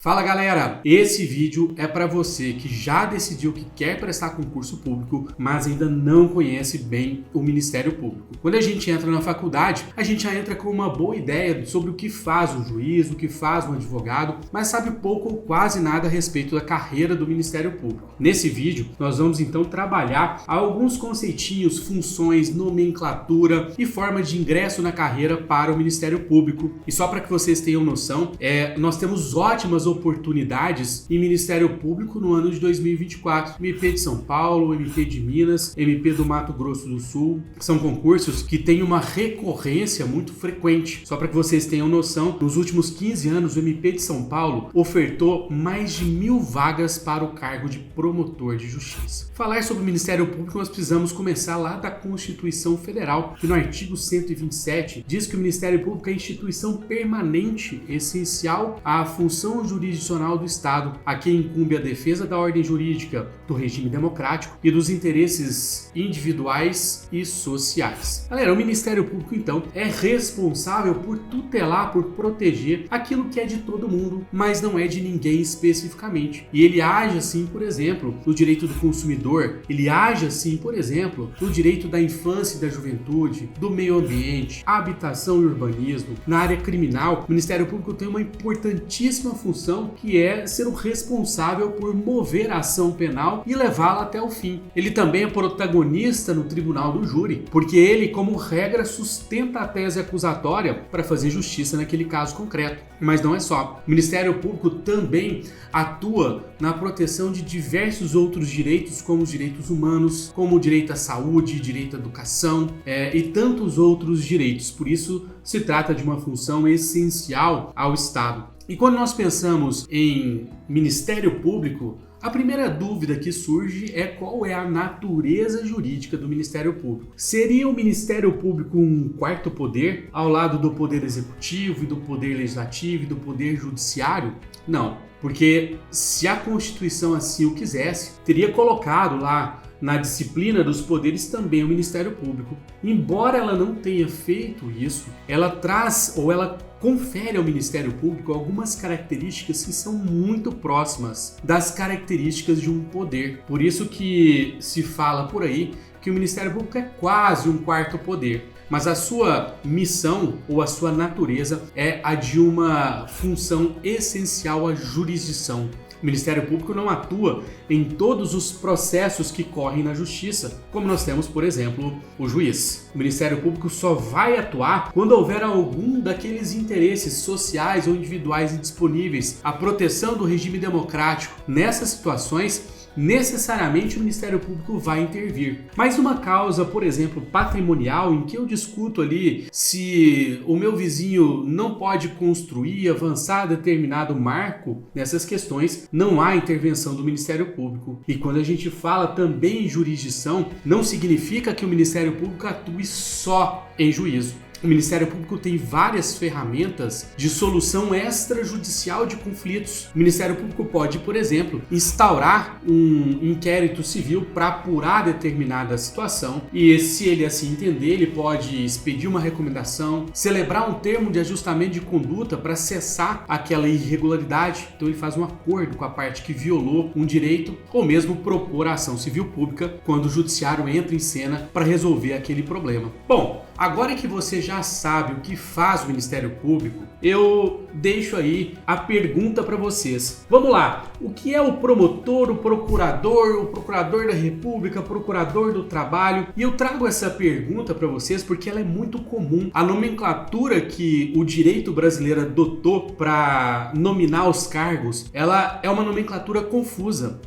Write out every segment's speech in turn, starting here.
Fala galera, esse vídeo é para você que já decidiu que quer prestar concurso público, mas ainda não conhece bem o Ministério Público. Quando a gente entra na faculdade, a gente já entra com uma boa ideia sobre o que faz um juiz, o que faz um advogado, mas sabe pouco ou quase nada a respeito da carreira do Ministério Público. Nesse vídeo, nós vamos então trabalhar alguns conceitinhos, funções, nomenclatura e forma de ingresso na carreira para o Ministério Público. E só para que vocês tenham noção, nós temos ótimas oportunidades em Ministério Público no ano de 2024. MP de São Paulo, MP de Minas, MP do Mato Grosso do Sul. São concursos que têm uma recorrência muito frequente. Só para que vocês tenham noção, nos últimos 15 anos, o MP de São Paulo ofertou mais de 1.000 vagas para o cargo de promotor de justiça. Falar sobre o Ministério Público, nós precisamos começar lá da Constituição Federal, que no artigo 127 diz que o Ministério Público é a instituição permanente essencial à função jurisdicional do Estado, a quem incumbe a defesa da ordem jurídica, do regime democrático e dos interesses individuais e sociais. Galera, o Ministério Público, então, é responsável por tutelar, por proteger aquilo que é de todo mundo, mas não é de ninguém especificamente. E ele age assim, por exemplo, no direito do consumidor, ele age assim, por exemplo, no direito da infância e da juventude, do meio ambiente, habitação e urbanismo. Na área criminal, o Ministério Público tem uma importantíssima função que é ser o responsável por mover a ação penal e levá-la até o fim. Ele também é protagonista no tribunal do júri, porque ele, como regra, sustenta a tese acusatória para fazer justiça naquele caso concreto. Mas não é só. O Ministério Público também atua na proteção de diversos outros direitos, como os direitos humanos, como o direito à saúde, direito à educação e tantos outros direitos. Por isso, se trata de uma função essencial ao Estado. E quando nós pensamos em Ministério Público, a primeira dúvida que surge é qual é a natureza jurídica do Ministério Público. Seria o Ministério Público um quarto poder, ao lado do Poder Executivo e do Poder Legislativo e do Poder Judiciário? Não, porque se a Constituição assim o quisesse, teria colocado lá na disciplina dos poderes também o Ministério Público. Embora ela não tenha feito isso, ela traz ou ela confere ao Ministério Público algumas características que são muito próximas das características de um poder. Por isso que se fala por aí que o Ministério Público é quase um quarto poder. Mas a sua missão ou a sua natureza é a de uma função essencial à jurisdição. O Ministério Público não atua em todos os processos que correm na justiça, como nós temos, por exemplo, o juiz. O Ministério Público só vai atuar quando houver algum daqueles interesses sociais ou individuais indisponíveis, a proteção do regime democrático. Nessas situações, necessariamente o Ministério Público vai intervir. Mas uma causa, por exemplo, patrimonial, em que eu discuto ali se o meu vizinho não pode construir, avançar determinado marco, nessas questões não há intervenção do Ministério Público. E quando a gente fala também em jurisdição, não significa que o Ministério Público atue só em juízo. O Ministério Público tem várias ferramentas de solução extrajudicial de conflitos. O Ministério Público pode, por exemplo, instaurar um inquérito civil para apurar determinada situação e, se ele assim entender, ele pode expedir uma recomendação, celebrar um termo de ajustamento de conduta para cessar aquela irregularidade. Então ele faz um acordo com a parte que violou um direito ou mesmo propor a ação civil pública quando o judiciário entra em cena para resolver aquele problema. Bom, agora que você já sabe o que faz o Ministério Público, eu deixo aí a pergunta para vocês. Vamos lá, o que é o promotor, o procurador da República, procurador do trabalho? E eu trago essa pergunta para vocês porque ela é muito comum. A nomenclatura que o direito brasileiro adotou para nominar os cargos, ela é uma nomenclatura confusa.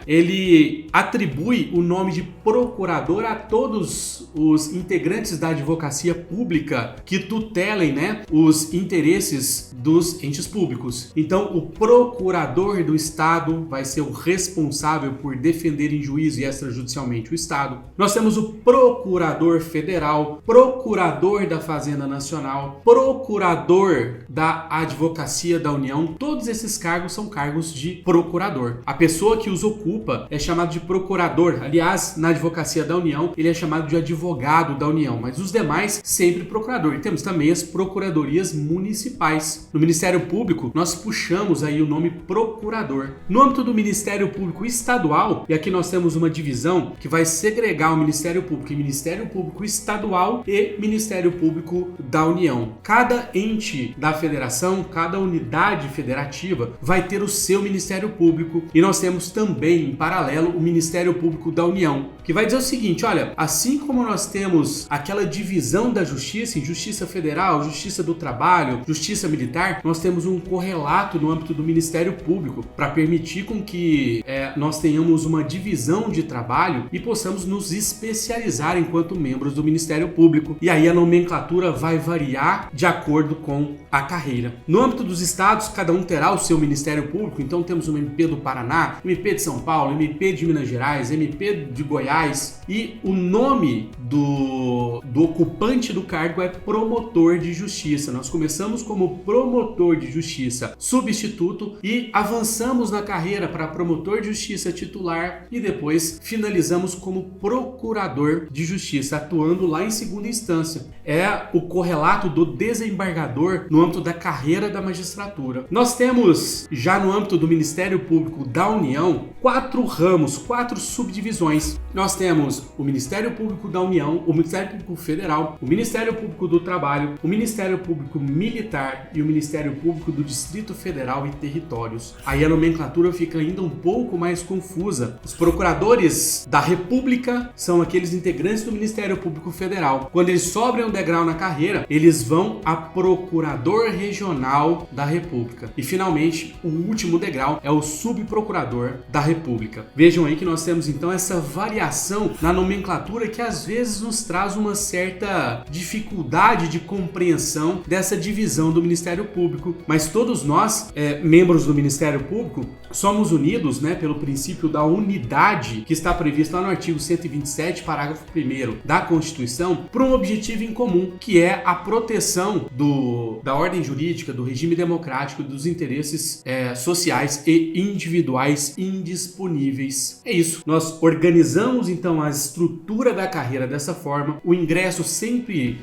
Ele atribui o nome de procurador a todos os integrantes da advocacia pública que tutelem, os interesses dos entes públicos. Então, o procurador do Estado vai ser o responsável por defender em juízo e extrajudicialmente o Estado. Nós temos o procurador federal, procurador da Fazenda Nacional, procurador da Advocacia da União. Todos esses cargos são cargos de procurador. A pessoa que os ocupa é chamado de procurador. Aliás, na Advocacia da União, ele é chamado de advogado da União, mas os demais mais sempre procurador. E temos também as procuradorias municipais. No Ministério Público, nós puxamos aí o nome procurador. No âmbito do Ministério Público Estadual, e aqui nós temos uma divisão que vai segregar o Ministério Público em Ministério Público Estadual e Ministério Público da União. Cada ente da federação, cada unidade federativa vai ter o seu Ministério Público, e nós temos também, em paralelo, o Ministério Público da União, que vai dizer o seguinte: olha, assim como nós temos aquela divisão da justiça, em Justiça Federal, Justiça do Trabalho, Justiça Militar, nós temos um correlato no âmbito do Ministério Público para permitir com que nós tenhamos uma divisão de trabalho e possamos nos especializar enquanto membros do Ministério Público. E aí a nomenclatura vai variar de acordo com a carreira. No âmbito dos estados, cada um terá o seu Ministério Público. Então temos o MP do Paraná, MP de São Paulo, MP de Minas Gerais, MP de Goiás, e o nome do ocupante do cargo é promotor de justiça. Nós começamos como promotor de justiça substituto e avançamos na carreira para promotor de justiça titular e depois finalizamos como procurador de justiça, atuando lá em segunda instância. É o correlato do desembargador no âmbito da carreira da magistratura. Nós temos já no âmbito do Ministério Público da União 4 ramos, 4 subdivisões. Nós temos o Ministério Público da União, o Ministério Público Federal, o Ministério Público do Trabalho, o Ministério Público Militar e o Ministério Público do Distrito Federal e Territórios. Aí a nomenclatura fica ainda um pouco mais confusa. Os procuradores da República são aqueles integrantes do Ministério Público Federal. Quando eles sobem um degrau na carreira, eles vão a Procurador Regional da República. E finalmente, o último degrau é o Subprocurador da República. Vejam aí que nós temos então essa variação na nomenclatura que às vezes nos traz uma certa dificuldade de compreensão dessa divisão do Ministério Público. Mas todos nós, membros do Ministério Público, somos unidos, pelo princípio da unidade que está previsto lá no artigo 127, parágrafo 1º da Constituição, por um objetivo em comum, que é a proteção da ordem jurídica, do regime democrático, dos interesses sociais e individuais indisponíveis. É isso. Nós organizamos então a estrutura da carreira dessa forma. O ingresso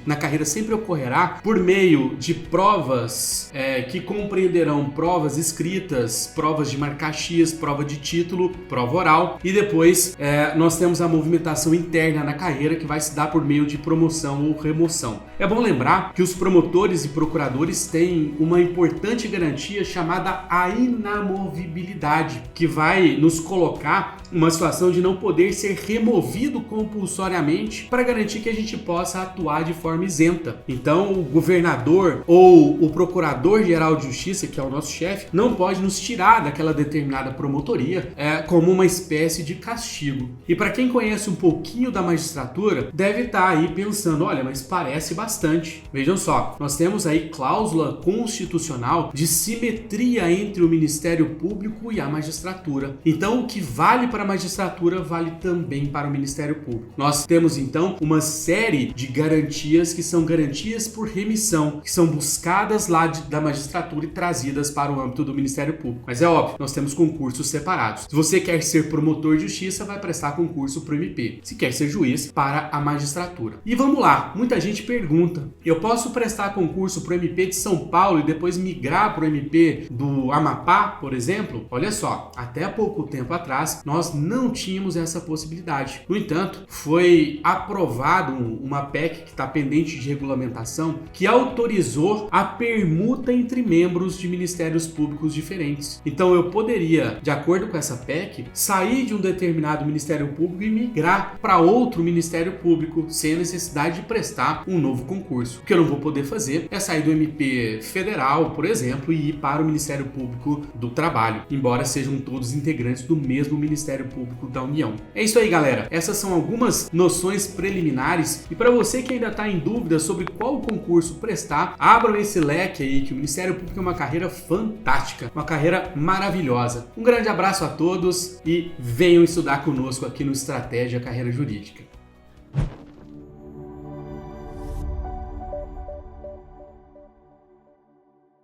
na carreira sempre ocorrerá por meio de provas que compreenderão provas escritas, provas de marca-x, prova de título, prova oral, e depois nós temos a movimentação interna na carreira que vai se dar por meio de promoção ou remoção. É bom lembrar que os promotores e procuradores têm uma importante garantia chamada a inamovibilidade, que vai nos colocar uma situação de não poder ser removido compulsoriamente para garantir que a gente possa atuar de forma isenta. Então, o governador ou o procurador-geral de justiça, que é o nosso chefe, não pode nos tirar daquela determinada promotoria como uma espécie de castigo. E para quem conhece um pouquinho da magistratura, deve estar aí pensando, olha, mas parece bastante. Vejam só, nós temos aí cláusula constitucional de simetria entre o Ministério Público e a magistratura. Então, o que vale para a magistratura vale também para o Ministério Público. Nós temos então uma série de garantias que são garantias por remissão, que são buscadas lá da magistratura e trazidas para o âmbito do Ministério Público. Mas é óbvio, nós temos concursos separados. Se você quer ser promotor de justiça, vai prestar concurso para o MP. Se quer ser juiz, para a magistratura. E vamos lá, muita gente pergunta, eu posso prestar concurso para o MP de São Paulo e depois migrar para o MP do Amapá, por exemplo? Olha só, até há pouco tempo atrás, nós não tínhamos essa possibilidade. No entanto, foi aprovado uma PEC que está pendente de regulamentação que autorizou a permuta entre membros de ministérios públicos diferentes. Então eu poderia, de acordo com essa PEC, sair de um determinado Ministério Público e migrar para outro Ministério Público sem a necessidade de prestar um novo concurso. O que eu não vou poder fazer é sair do MP federal, por exemplo, e ir para o Ministério Público do Trabalho, embora sejam todos integrantes do mesmo Ministério Público da União. É isso aí, galera. Essas são algumas noções preliminares, e para você que ainda está em dúvida sobre qual concurso prestar, abram esse leque aí, que o Ministério Público é uma carreira fantástica, uma carreira maravilhosa. Um grande abraço a todos e venham estudar conosco aqui no Estratégia Carreira Jurídica.